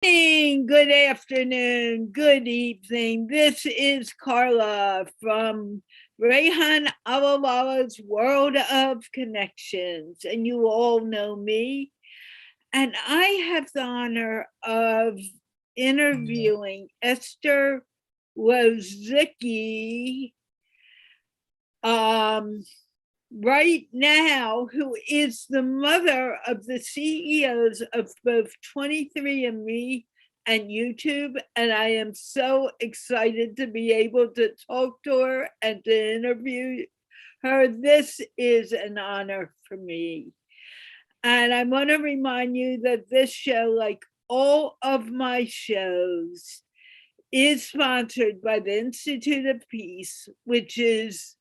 Morning, good afternoon, good evening. This is Carla from Rehan Allahwala's World of Connections, and you all know me. And I have the honor of interviewing Esther Wojcicki right now, who is the mother of the CEOs of both 23andMe and YouTube. And I am so excited to be able to talk to her and to interview her. This is an honor for me. And I want to remind you that this show, like all of my shows, is sponsored by the Institute of Peace, which is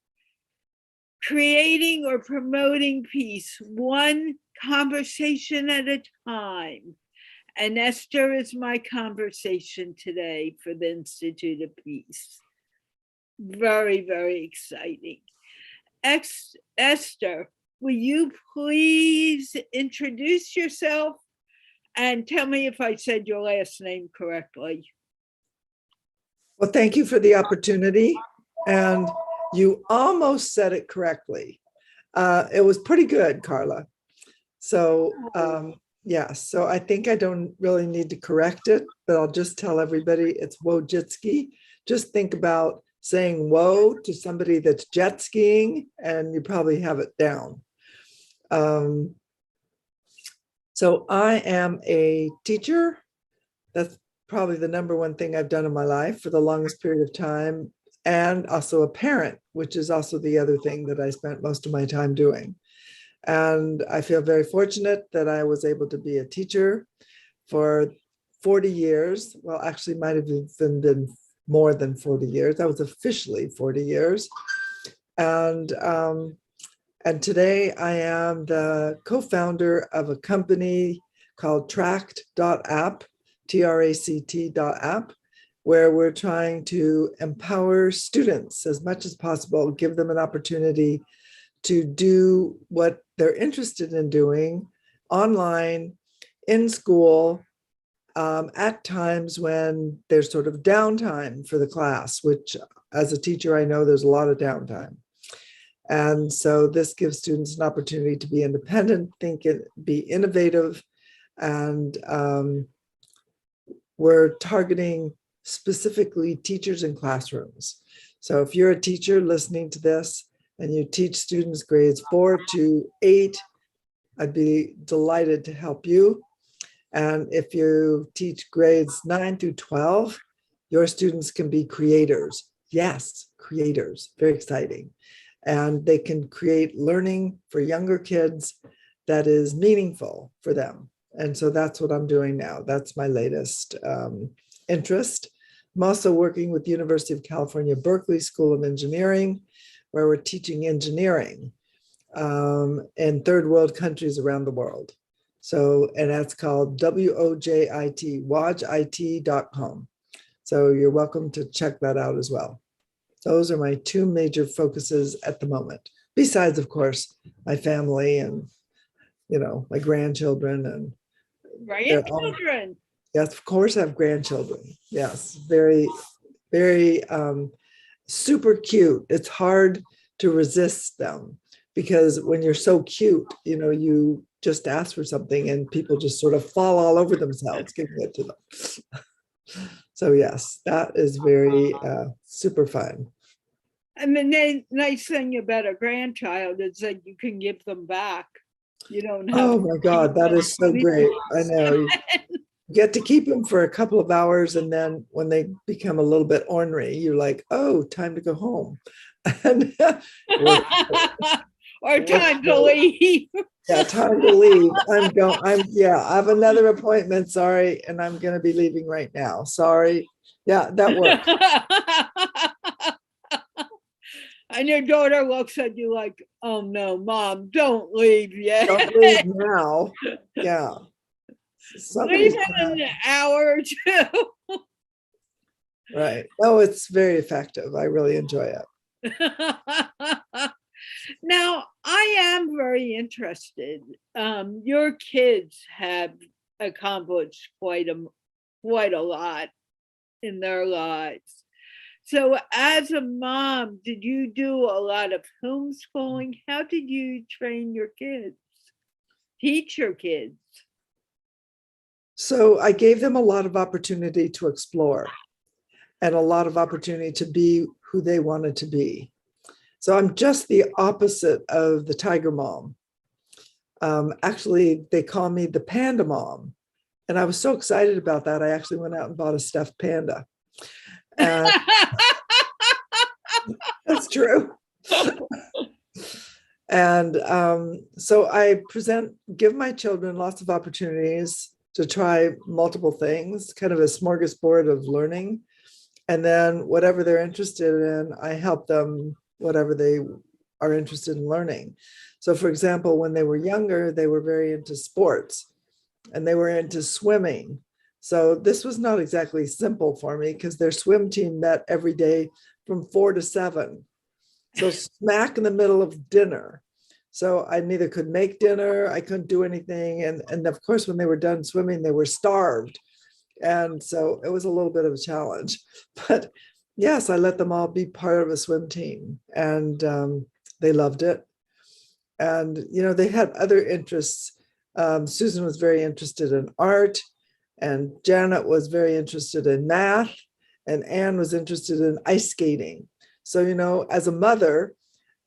creating or promoting peace one conversation at a time. And Esther is my conversation today for the Institute of Peace. Very, very exciting. Esther, will you please introduce yourself and tell me if I said your last name correctly? Well, thank you for the opportunity. And you almost said it correctly. It was pretty good, Carla. So so I think I don't really need to correct it, but I'll just tell everybody it's Wojcicki. Just think about saying whoa to somebody that's jet skiing and you probably have it down. So I am a teacher. That's probably the number one thing I've done in my life for the longest period of time. And also a parent, which is also the other thing that I spent most of my time doing. And I feel very fortunate that I was able to be a teacher for 40 years. Well, actually might have been more than 40 years. That was officially 40 years. And today I am the co-founder of a company called Tract.app, TRACT.app, where we're trying to empower students as much as possible, give them an opportunity to do what they're interested in doing online, in school, at times when there's sort of downtime for the class, which as a teacher, I know there's a lot of downtime. And so this gives students an opportunity to be independent, think, be innovative, and we're targeting specifically teachers in classrooms. So if you're a teacher listening to this and you teach students grades 4 to 8, I'd be delighted to help you. And if you teach grades 9 through 12, your students can be creators. Yes, creators, very exciting. And they can create learning for younger kids that is meaningful for them. And so that's what I'm doing now. That's my latest interest. I'm also working with the University of California, Berkeley School of Engineering, where we're teaching engineering in third world countries around the world. So, and that's called WOJIT, wojit.com. So you're welcome to check that out as well. Those are my two major focuses at the moment. Besides, of course, my family and, my grandchildren and grandchildren. Yes, of course, I have grandchildren. Yes, very, very super cute. It's hard to resist them because when you're so cute, you just ask for something and people just sort of fall all over themselves giving it to them. So yes, that is very super fun. And the nice thing about a grandchild is that you can give them back. You don't have. Oh my God, that is so great. I know. You get to keep them for a couple of hours, and then when they become a little bit ornery, you're like, oh, time to go home. Or time to leave. Yeah, time to leave. I have another appointment, sorry, and I'm going to be leaving right now. Sorry. Yeah, that works. And your daughter looks at you like, oh no, Mom, don't leave yet. Don't leave now. Yeah. Leave in an hour or two. Right. Oh, it's very effective. I really enjoy it. Now, I am very interested. Your kids have accomplished quite quite a lot in their lives. So as a mom, did you do a lot of homeschooling? How did you train your kids, teach your kids? So I gave them a lot of opportunity to explore and a lot of opportunity to be who they wanted to be. So I'm just the opposite of the tiger mom. Actually, they call me the Panda Mom. And I was so excited about that. I actually went out and bought a stuffed panda. And that's true. And so I give my children lots of opportunities to try multiple things, kind of a smorgasbord of learning. And then whatever they're interested in, I help them, whatever they are interested in learning. So for example, when they were younger, they were very into sports and they were into swimming. So this was not exactly simple for me because their swim team met every day from 4 to 7. So smack in the middle of dinner. So I neither could make dinner, I couldn't do anything. And of course, when they were done swimming, they were starved. And so it was a little bit of a challenge. But yes, I let them all be part of a swim team and they loved it. And, you know, they had other interests. Susan was very interested in art, and Janet was very interested in math, and Anne was interested in ice skating. So, you know, as a mother,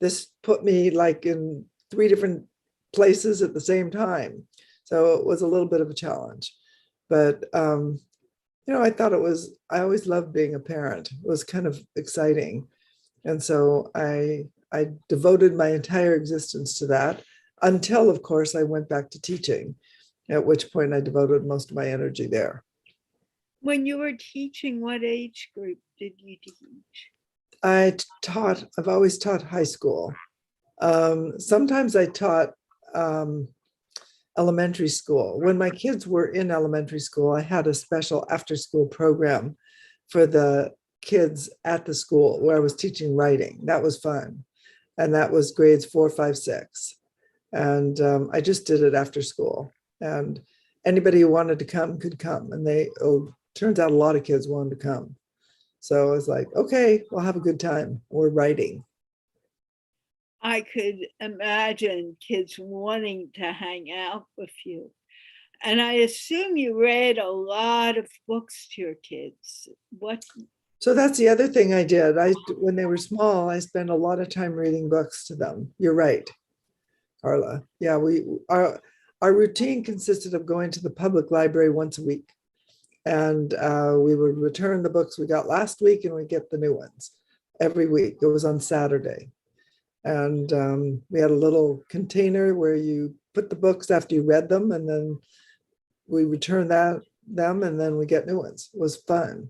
this put me like in 3 different places at the same time. So it was a little bit of a challenge. But, you know, I always loved being a parent. It was kind of exciting. And so I devoted my entire existence to that until, of course, I went back to teaching, at which point I devoted most of my energy there. When you were teaching, what age group did you teach? I've always taught high school. Sometimes I taught elementary school. When my kids were in elementary school, I had a special after-school program for the kids at the school where I was teaching writing. That was fun. And that was grades 4, 5, 6. And I just did it after school. And anybody who wanted to come could come. And turns out a lot of kids wanted to come. So I was like, okay, we'll have a good time. We're writing. I could imagine kids wanting to hang out with you. And I assume you read a lot of books to your kids. So that's the other thing I did. When they were small, I spent a lot of time reading books to them. You're right, Carla. Yeah, our routine consisted of going to the public library once a week. And we would return the books we got last week and we get the new ones every week. It was on Saturday. And we had a little container where you put the books after you read them, and then we return them, and then we get new ones. It was fun.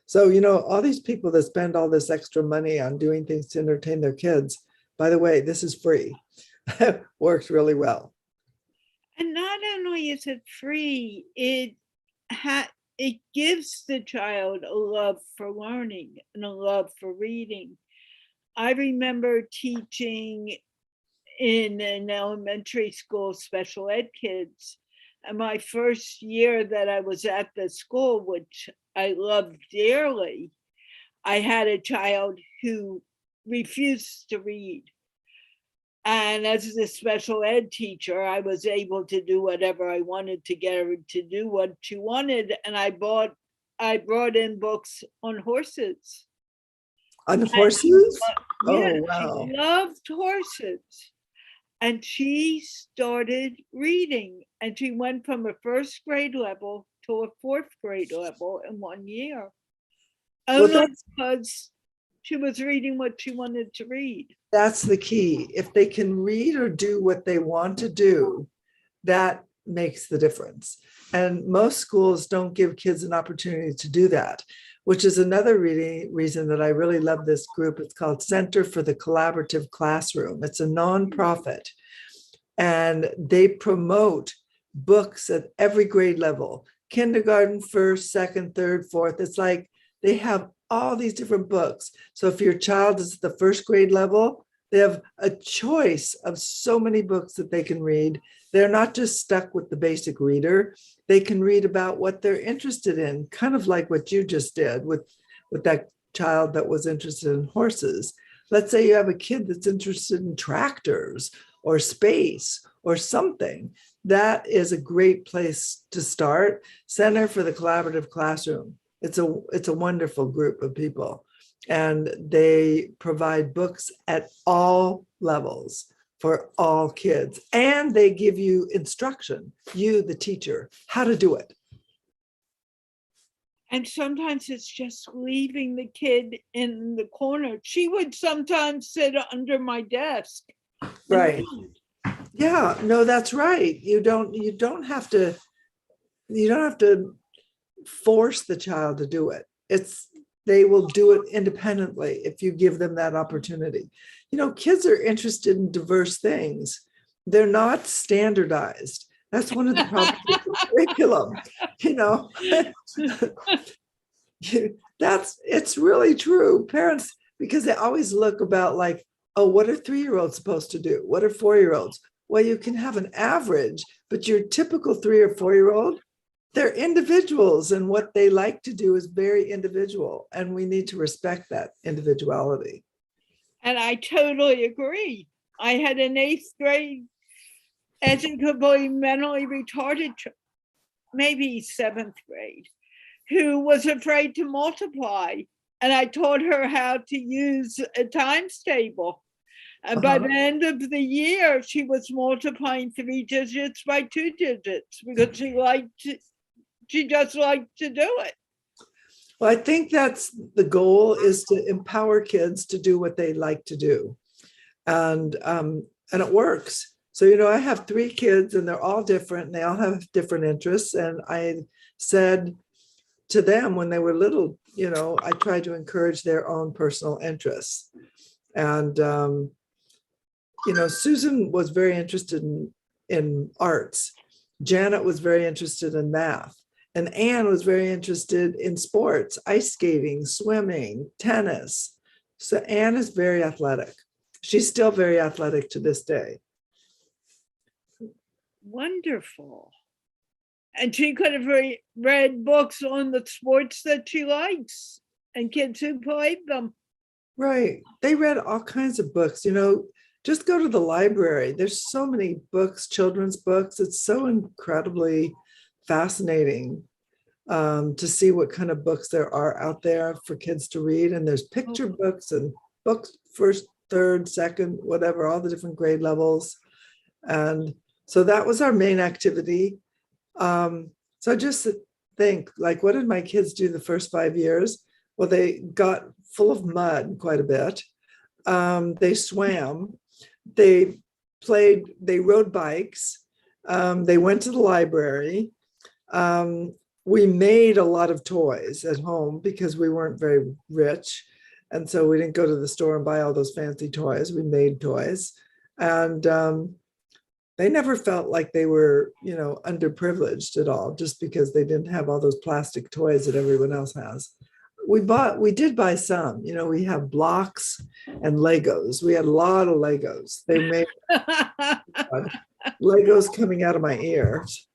So, you know, all these people that spend all this extra money on doing things to entertain their kids, by the way, this is free. Works really well. And not only is it free, it gives the child a love for learning and a love for reading. I remember teaching in an elementary school, special ed kids. And my first year that I was at the school, which I loved dearly, I had a child who refused to read. And as a special ed teacher, I was able to do whatever I wanted to get her to do what she wanted. And I brought in books on horses. On horses? Yeah, oh, wow. She loved horses. And she started reading. And she went from a 1st grade level to a 4th grade level in 1 year. Only because she was reading what she wanted to read. That's the key. If they can read or do what they want to do, that makes the difference. And most schools don't give kids an opportunity to do that, which is another reason that I really love this group. It's called Center for the Collaborative Classroom. It's a nonprofit, and they promote books at every grade level, kindergarten, 1st, 2nd, 3rd, 4th. It's like they have all these different books. So if your child is at the 1st grade level, they have a choice of so many books that they can read They're not just stuck with the basic reader. They can read about what they're interested in, kind of like what you just did with that child that was interested in horses. Let's say you have a kid that's interested in tractors or space or something. That is a great place to start. Center for the Collaborative Classroom. It's a wonderful group of people, and they provide books at all levels for all kids, and they give you instruction, you, the teacher, how to do it. And sometimes it's just leaving the kid in the corner. She would sometimes sit under my desk. Right. Yeah, no, that's right. You don't have to force the child to do it. They will do it independently if you give them that opportunity. Kids are interested in diverse things. They're not standardized. That's one of the problems with the curriculum. It's really true. Parents, because they always look about like, oh, what are 3-year-olds supposed to do? What are 4-year-olds? Well, you can have an average, but your typical 3 or 4-year-old, they're individuals, and what they like to do is very individual, and we need to respect that individuality. And I totally agree. I had an 8th grade educably mentally retarded, maybe 7th grade, who was afraid to multiply. And I taught her how to use a times table. And by the end of the year, she was multiplying 3 digits by 2 digits because she just liked to do it. Well, I think that's the goal, is to empower kids to do what they like to do. And it works. So, I have 3 kids, and they're all different, and they all have different interests. And I said to them when they were little, I tried to encourage their own personal interests. And, Susan was very interested in arts. Janet was very interested in math. And Anne was very interested in sports, ice skating, swimming, tennis. So Anne is very athletic. She's still very athletic to this day. Wonderful. And she could have read books on the sports that she likes and kids who played them. Right. They read all kinds of books. Just go to the library. There's so many books, children's books. It's so incredibly fascinating to see what kind of books there are out there for kids to read. And there's picture books and books, 1st, 3rd, 2nd, whatever, all the different grade levels. And so that was our main activity. So just think, like, what did my kids do the first 5 years? Well, they got full of mud quite a bit. They swam, they rode bikes, they went to the library. We made a lot of toys at home because we weren't very rich. And so we didn't go to the store and buy all those fancy toys. We made toys. And they never felt like they were, underprivileged at all, just because they didn't have all those plastic toys that everyone else has. We did buy some, we have blocks and Legos. We had a lot of Legos. They made Legos coming out of my ears.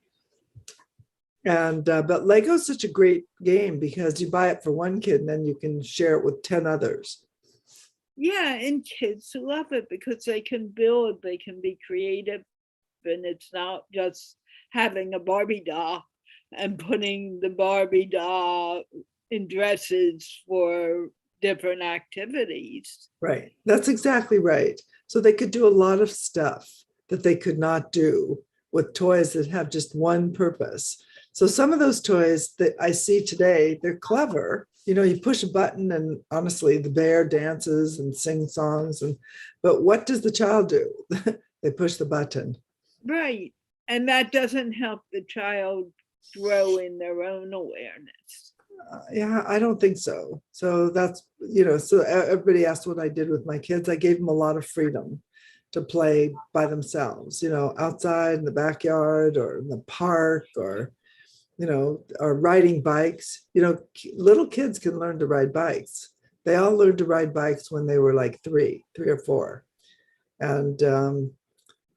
And but Lego is such a great game because you buy it for one kid and then you can share it with 10 others. Yeah, and kids love it because they can build, they can be creative, and it's not just having a Barbie doll and putting the Barbie doll in dresses for different activities. Right, that's exactly right. So they could do a lot of stuff that they could not do with toys that have just one purpose. So some of those toys that I see today, they're clever. You push a button and honestly, the bear dances and sings songs. But what does the child do? They push the button. Right. And that doesn't help the child grow in their own awareness. Yeah, I don't think so. So that's, so everybody asked what I did with my kids. I gave them a lot of freedom to play by themselves, outside in the backyard or in the park or riding bikes. Little kids can learn to ride bikes. They all learned to ride bikes when they were like three or four. And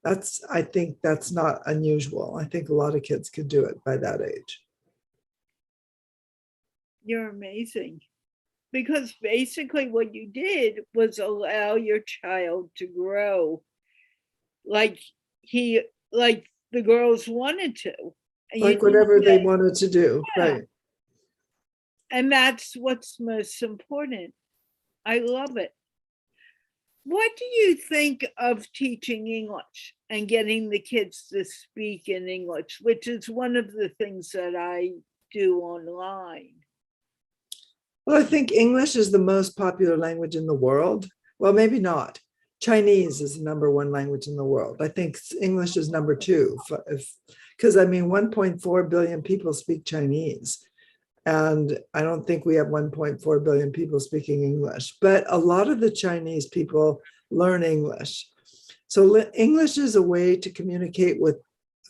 I think that's not unusual. I think a lot of kids could do it by that age. You're amazing. Because basically what you did was allow your child to grow like like the girls wanted to. And Like whatever they wanted to do, yeah. right? And that's what's most important. I love it. What do you think of teaching English and getting the kids to speak in English, which is one of the things that I do online? Well, I think English is the most popular language in the world. Well, maybe not. Chinese is the number one language in the world. I think English is number two, because I mean, 1.4 billion people speak Chinese. And I don't think we have 1.4 billion people speaking English, but a lot of the Chinese people learn English. So English is a way to communicate with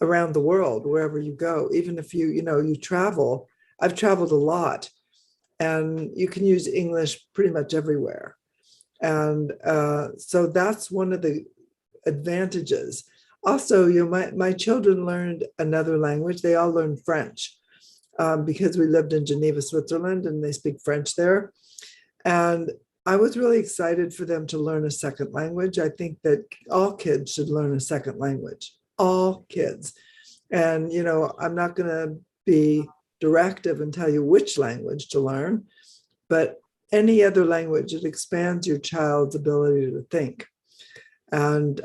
around the world, wherever you go. Even if you travel, I've traveled a lot, and you can use English pretty much everywhere. And so that's one of the advantages. Also, my children learned another language. They all learned French. Because we lived in Geneva, Switzerland, and they speak French there. And I was really excited for them to learn a second language. I think that all kids should learn a second language, all kids. And, I'm not going to be directive and tell you which language to learn, but any other language, it expands your child's ability to think. And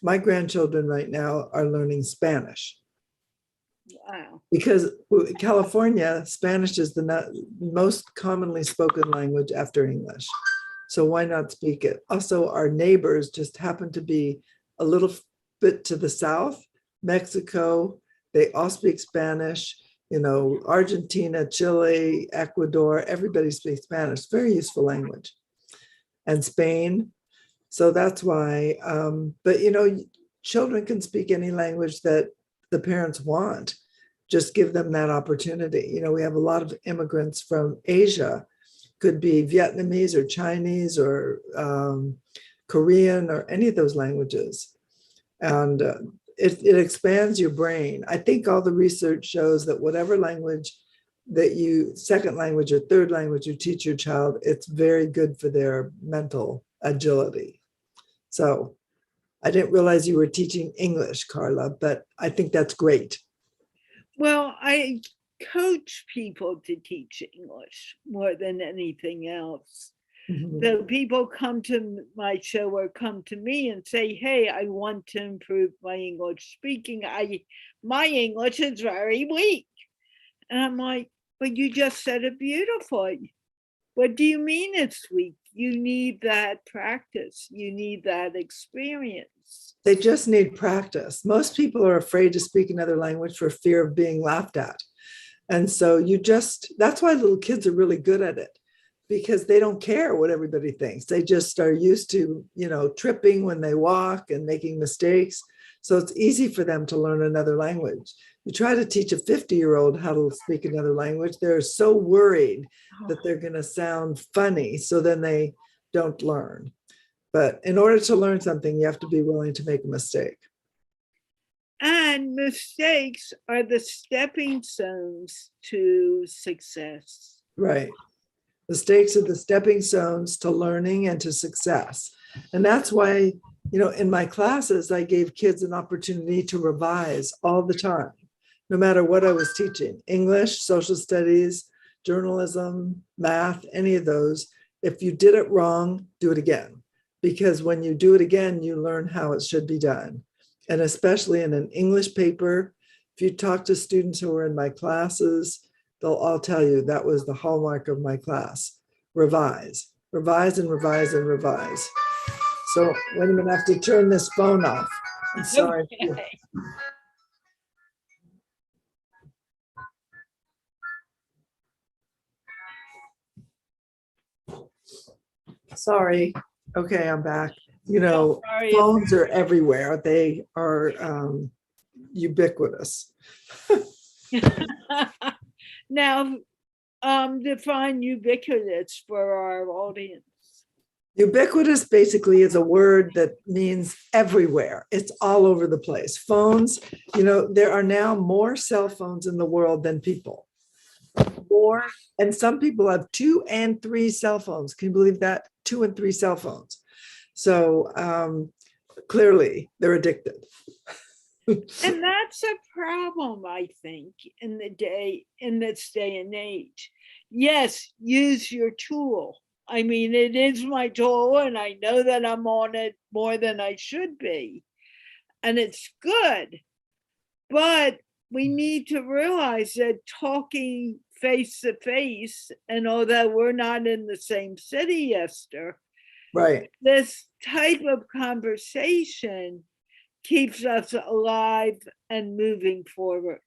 my grandchildren right now are learning Spanish. Wow. Because California, Spanish is the most commonly spoken language after English. So why not speak it? Also, our neighbors just happen to be a little bit to the south, Mexico, they all speak Spanish, Argentina, Chile, Ecuador, everybody speaks Spanish. Very useful language. And Spain. So that's why, but children can speak any language that the parents want. Just give them that opportunity. We have a lot of immigrants from Asia, could be Vietnamese or Chinese or Korean or any of those languages. And it expands your brain. I think all the research shows that whatever language second language or third language you teach your child, it's very good for their mental agility. So I didn't realize you were teaching English, Carla, but I think that's great. Well, I coach people to teach English more than anything else. Mm-hmm. So people come to my show or come to me and say, hey, I want to improve my English speaking. My English is very weak. And I'm like, but you just said it beautifully. What do you mean it's weak? You need that practice. You need that experience. They just need practice. Most people are afraid to speak another language for fear of being laughed at. And so that's why little kids are really good at it, because they don't care what everybody thinks. They just are used to, tripping when they walk and making mistakes. So it's easy for them to learn another language. You try to teach a 50-year-old how to speak another language, they're so worried that they're going to sound funny. So then they don't learn. But in order to learn something, you have to be willing to make a mistake. And mistakes are the stepping stones to success. Right. Mistakes are the stepping stones to learning and to success. And that's why, in my classes, I gave kids an opportunity to revise all the time, no matter what I was teaching, English, social studies, journalism, math, any of those. If you did it wrong, do it again. Because when you do it again, you learn how it should be done. And especially in an English paper, if you talk to students who are in my classes, they'll all tell you that was the hallmark of my class. Revise, revise, and revise, and revise. So wait a minute, I have to turn this phone off. I'm sorry. Okay. Sorry. Okay, I'm back. Phones are everywhere. They are ubiquitous. Now, define ubiquitous for our audience. Ubiquitous basically is a word that means everywhere. It's all over the place. Phones, there are now more cell phones in the world than people. More, and some people have 2 and 3 cell phones. Can you believe that? 2 and 3 cell phones. So clearly they're addicted. And that's a problem, I think, in this day and age. Yes, use your tool. I mean, it is my tool, and I know that I'm on it more than I should be. And it's good. But we need to realize that talking face to face, and although we're not in the same city, Esther, Right. this type of conversation keeps us alive and moving forward.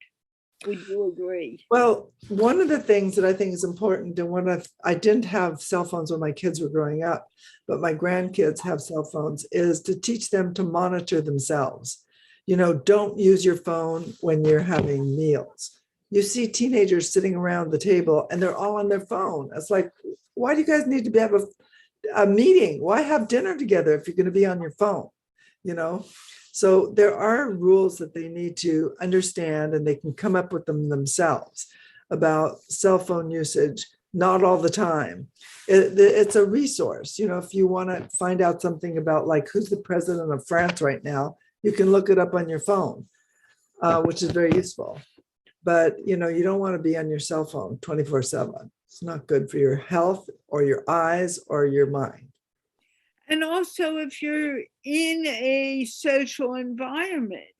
Would you agree? Well, one of the things that I think is important, and I didn't have cell phones when my kids were growing up, but my grandkids have cell phones, is to teach them to monitor themselves. Don't use your phone when you're having meals. You see teenagers sitting around the table and they're all on their phone. It's like, why do you guys need to have a meeting? Why have dinner together if you're going to be on your phone? So there are rules that they need to understand, and they can come up with them themselves about cell phone usage, not all the time. It's a resource. If you want to find out something about like who's the president of France right now, you can look it up on your phone, which is very useful. But, you don't want to be on your cell phone 24/7. It's not good for your health or your eyes or your mind. And also, if you're in a social environment,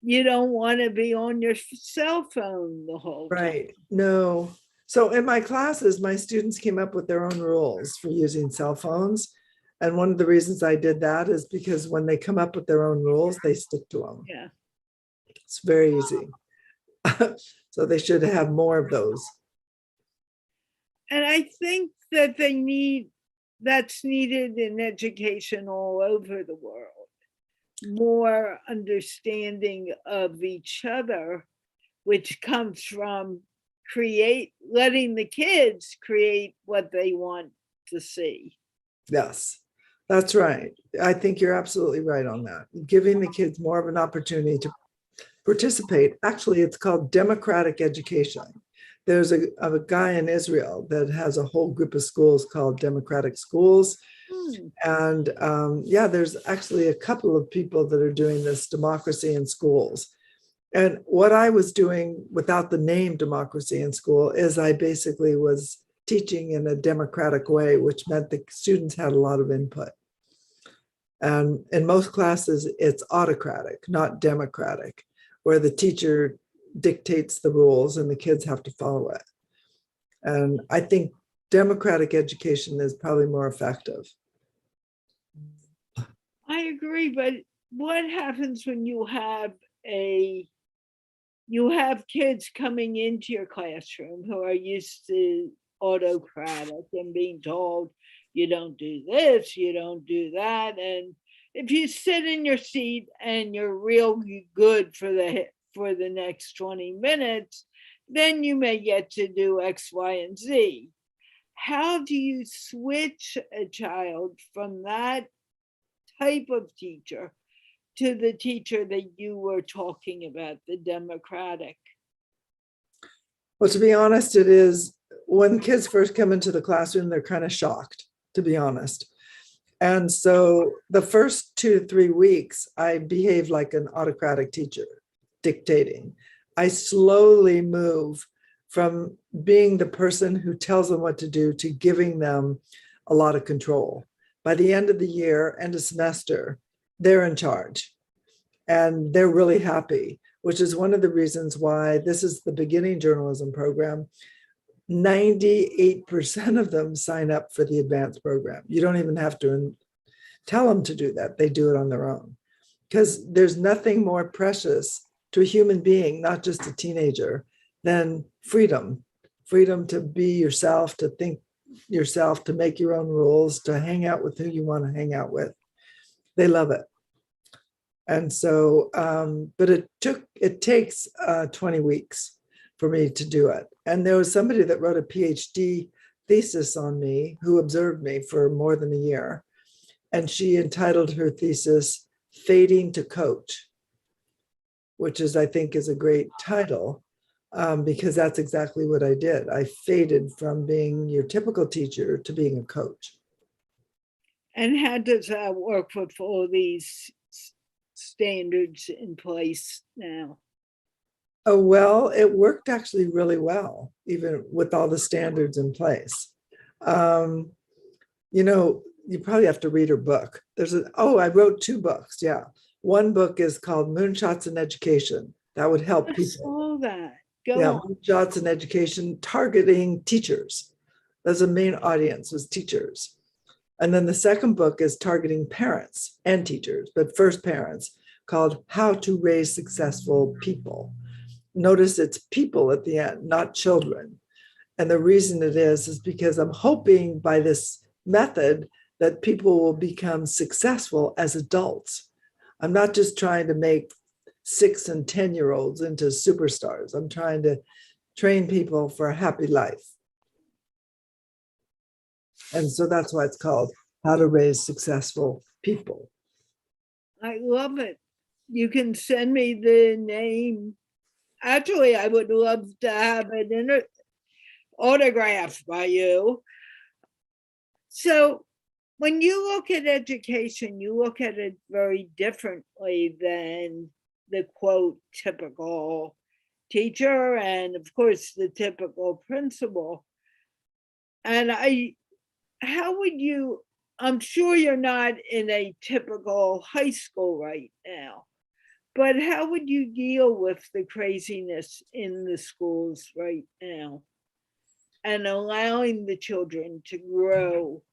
you don't want to be on your cell phone the whole time. Right. No. So in my classes, my students came up with their own rules for using cell phones. And one of the reasons I did that is because when they come up with their own rules, they stick to them. Yeah. It's very easy. So they should have more of those. And I think that that's needed in education all over the world. More understanding of each other, which comes from letting the kids create what they want to see. Yes, that's right. I think you're absolutely right on that. Giving the kids more of an opportunity to participate. Actually, it's called democratic education. There's a guy in Israel that has a whole group of schools called democratic schools. And there's actually a couple of people that are doing this democracy in schools. And what I was doing without the name democracy in school is I basically was teaching in a democratic way, which meant the students had a lot of input. And in most classes, it's autocratic, not democratic, where the teacher dictates the rules and the kids have to follow it. And I think democratic education is probably more effective. I agree, but what happens when you have kids coming into your classroom who are used to autocratic and being told, you don't do this, you don't do that. And if you sit in your seat and you're real good for the next 20 minutes, then you may get to do X, Y, and Z. How do you switch a child from that type of teacher to the teacher that you were talking about, the democratic? Well, to be honest, it is when kids first come into the classroom, they're kind of shocked, to be honest. And so the first 2 to 3 weeks, I behaved like an autocratic teacher, dictating. I slowly move from being the person who tells them what to do to giving them a lot of control. By the end of the year, end of semester, they're in charge and they're really happy, which is one of the reasons why this is the beginning journalism program. 98% of them sign up for the advanced program. You don't even have to tell them to do that. They do it on their own, because there's nothing more precious to a human being, not just a teenager, than freedom to be yourself, to think yourself, to make your own rules, to hang out with who you want to hang out with. They love it. And so, but it takes 20 weeks for me to do it. And there was somebody that wrote a PhD thesis on me, who observed me for more than a year. And she entitled her thesis, Fading to Coach, which is, I think, is a great title, because that's exactly what I did. I faded from being your typical teacher to being a coach. And how does that work with all these standards in place now? Oh, well, it worked actually really well, even with all the standards in place. You know, you probably have to read her book. I wrote 2 books. Yeah. One book is called Moonshots in Education. That would help I people. saw that. Go Yeah, on. Moonshots in Education, targeting teachers. That's the main audience, was teachers. And then the second book is targeting parents and teachers, but first parents, called How to Raise Successful People. Notice it's people at the end, not children. And the reason it is because I'm hoping by this method that people will become successful as adults. I'm not just trying to make 6 and 10-year-olds into superstars. I'm trying to train people for a happy life. And so that's why it's called How to Raise Successful People. I love it. You can send me the name. Actually, I would love to have an autograph by you. So when you look at education, you look at it very differently than the quote typical teacher and of course the typical principal. And how would you, I'm sure you're not in a typical high school right now, but how would you deal with the craziness in the schools right now and allowing the children to grow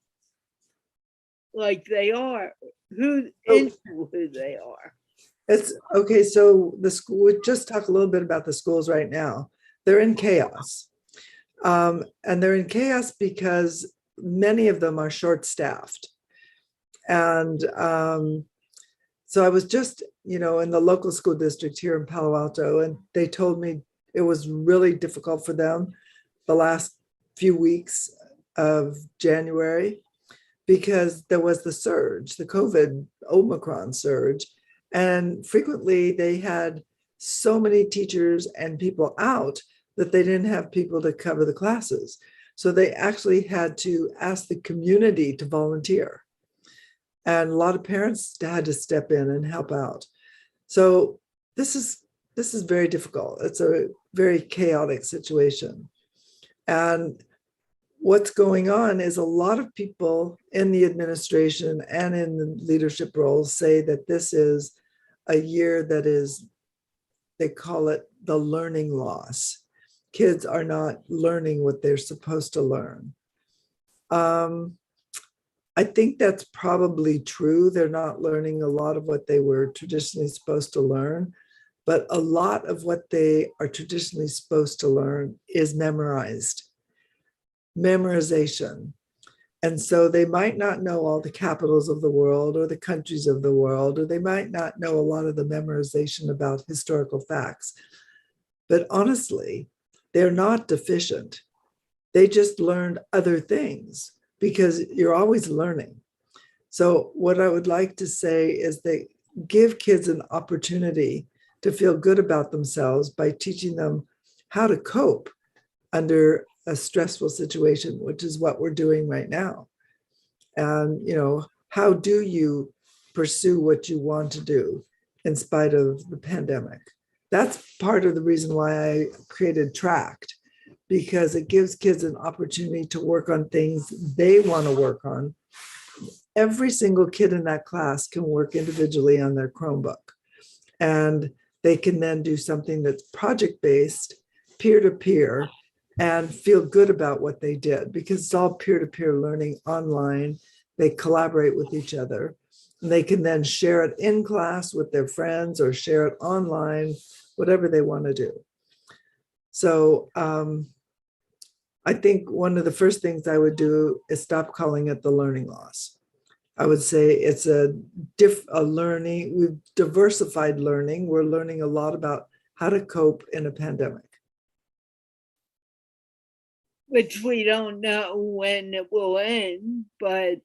like they are, into who they are? It's okay. So the school, we just talk a little bit about the schools right now. They're in chaos. And they're in chaos because many of them are short-staffed. And so I was just, in the local school district here in Palo Alto, and they told me it was really difficult for them the last few weeks of January because there was the surge, the COVID Omicron surge. And frequently they had so many teachers and people out that they didn't have people to cover the classes. So they actually had to ask the community to volunteer. And a lot of parents had to step in and help out. So this is very difficult. It's a very chaotic situation. And what's going on is a lot of people in the administration and in the leadership roles say that this is a year that is, they call it the learning loss. Kids are not learning what they're supposed to learn. I think that's probably true. They're not learning a lot of what they were traditionally supposed to learn, but a lot of what they are traditionally supposed to learn is memorization. And so they might not know all the capitals of the world or the countries of the world, or they might not know a lot of the memorization about historical facts. But honestly, they're not deficient. They just learned other things because you're always learning. So what I would like to say is they give kids an opportunity to feel good about themselves by teaching them how to cope under a stressful situation, which is what we're doing right now. And, how do you pursue what you want to do in spite of the pandemic? That's part of the reason why I created Tract, because it gives kids an opportunity to work on things they want to work on. Every single kid in that class can work individually on their Chromebook, and they can then do something that's project-based, peer-to-peer, and feel good about what they did, because it's all peer-to-peer learning online. They collaborate with each other, and they can then share it in class with their friends or share it online, whatever they want to do. So I think one of the first things I would do is stop calling it the learning loss. I would say it's a learning, we've diversified learning. We're learning a lot about how to cope in a pandemic. which we don't know when it will end, but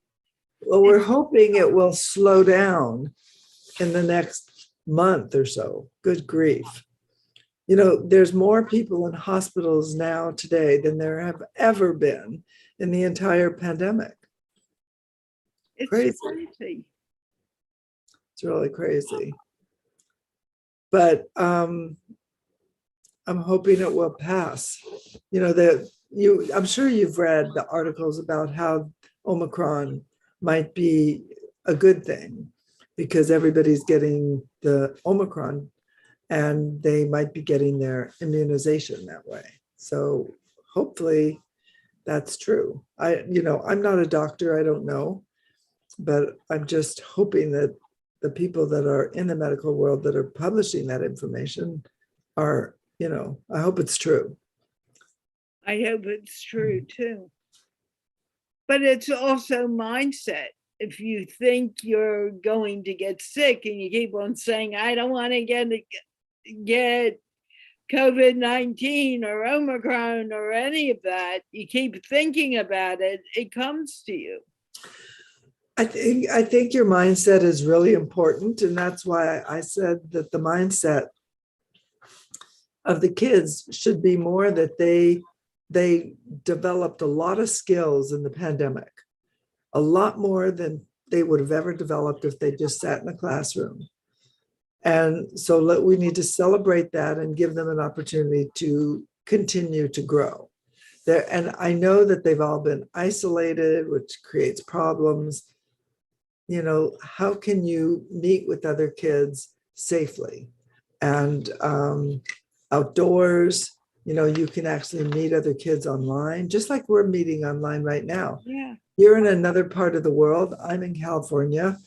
Well, we're hoping it will slow down in the next month or so. Good grief. You know, there's more people in hospitals now today than there have ever been in the entire pandemic. it's Crazy. crazy. It's really crazy. But I'm hoping it will pass. You know, I'm sure you've read the articles about how Omicron might be a good thing because everybody's getting the Omicron and they might be getting their immunization that way. So hopefully that's true. I'm not a doctor, I don't know, but I'm just hoping that the people that are in the medical world that are publishing that information are, I hope it's true. I hope it's true too. But it's also mindset. If you think you're going to get sick and you keep on saying, I don't want to get COVID-19 or Omicron or any of that, you keep thinking about it, it comes to you. I think your mindset is really important. And that's why I said that the mindset of the kids should be more that they developed a lot of skills in the pandemic, a lot more than they would have ever developed if they just sat in a classroom. And so we need to celebrate that and give them an opportunity to continue to grow. And I know that they've all been isolated, which creates problems. How can you meet with other kids safely? And outdoors, you can actually meet other kids online, just like we're meeting online right now. Yeah. You're in another part of the world. I'm in California.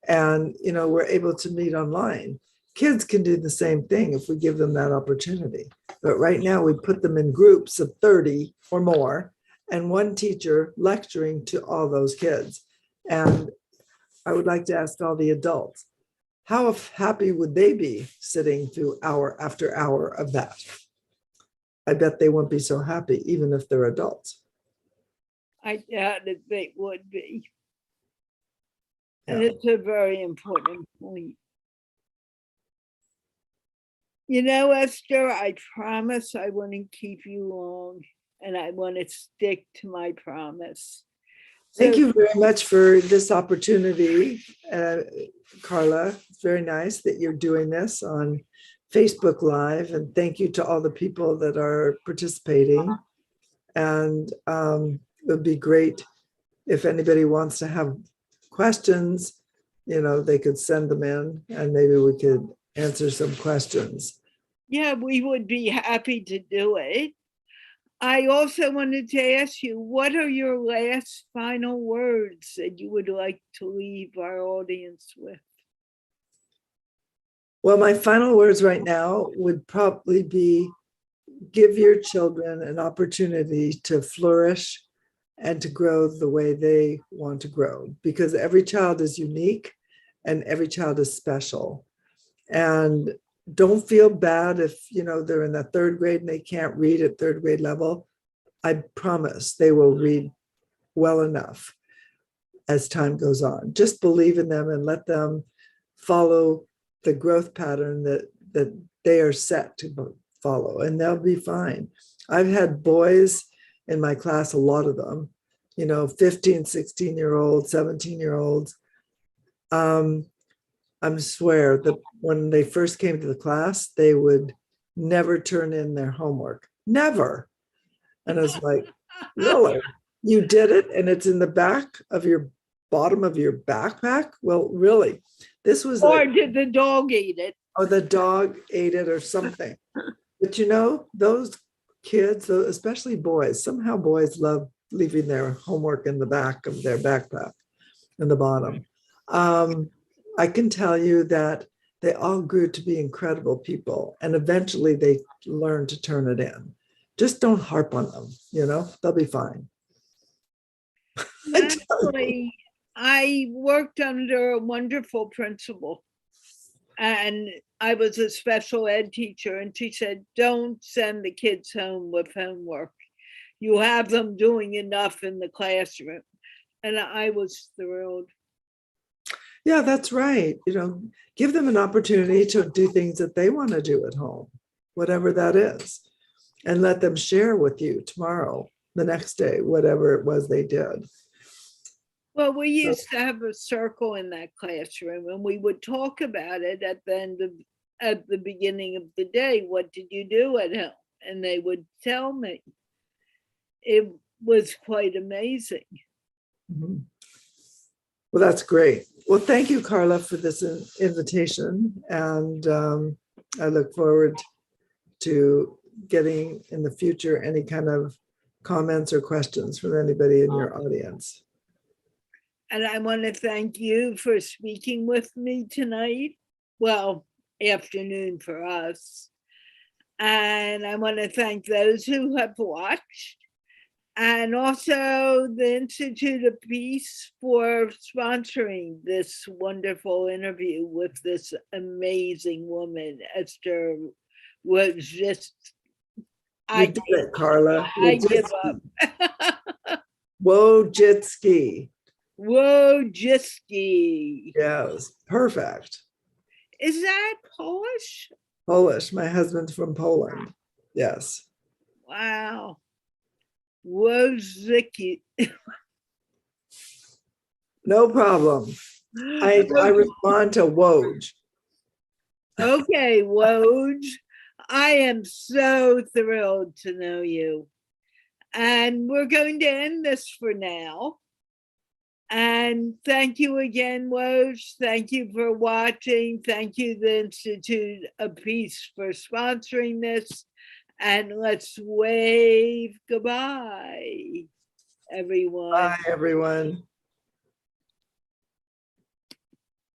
And, we're able to meet online. Kids can do the same thing if we give them that opportunity. But right now we put them in groups of 30 or more and one teacher lecturing to all those kids. And I would like to ask all the adults, how happy would they be sitting through hour after hour of that? I bet they won't be so happy, even if they're adults. I doubt that they would be. Yeah. And it's a very important point. Esther, I promise I wouldn't keep you long, and I want to stick to my promise. Thank you very much for this opportunity, Carla. It's very nice that you're doing this on Facebook Live, and thank you to all the people that are participating. And it would be great if anybody wants to have questions, they could send them in and maybe we could answer some questions. Yeah, we would be happy to do it. I also wanted to ask you, what are your last final words that you would like to leave our audience with? Well, my final words right now would probably be give your children an opportunity to flourish and to grow the way they want to grow, because every child is unique and every child is special. And don't feel bad if, they're in the third grade and they can't read at third grade level. I promise they will read well enough as time goes on. Just believe in them and let them follow the growth pattern that they are set to follow, and they'll be fine. I've had boys in my class, a lot of them, 15, 16-year-olds, 17-year-olds. I swear that when they first came to the class, they would never turn in their homework. Never. And I was like, really? You did it and it's in the bottom of your backpack? Well, really? This was Or did the dog eat it? Or the dog ate it or something. But those kids, especially boys, somehow boys love leaving their homework in the back of their backpack in the bottom. I can tell you that they all grew to be incredible people, and eventually they learn to turn it in. Just don't harp on them, they'll be fine. Actually, I worked under a wonderful principal, and I was a special ed teacher, and she said, don't send the kids home with homework. you have them doing enough in the classroom. And I was thrilled. Yeah, that's right. Give them an opportunity to do things that they want to do at home, whatever that is, and let them share with you tomorrow, the next day, whatever it was they did. Well, we used to have a circle in that classroom, and we would talk about it at the beginning of the day. What did you do at home? And they would tell me. It was quite amazing. Mm-hmm. Well, that's great. Well, thank you, Carla, for this invitation. And I look forward to getting in the future any kind of comments or questions from anybody in your audience. And I want to thank you for speaking with me tonight. Well, afternoon for us. And I want to thank those who have watched. And also the Institute of Peace for sponsoring this wonderful interview with this amazing woman, Esther Wojcicki. You did it, Carla. I give up. Wojcicki. Wojcicki. Yes, perfect. Is that Polish? Polish. My husband's from Poland. Yes. Wow. Wojcicki. No problem. I respond to Woj. Okay, Woj. I am so thrilled to know you. And we're going to end this for now. And thank you again, Woj. Thank you for watching. Thank you, the Institute of Peace, for sponsoring this. And let's wave goodbye, everyone. Bye, everyone.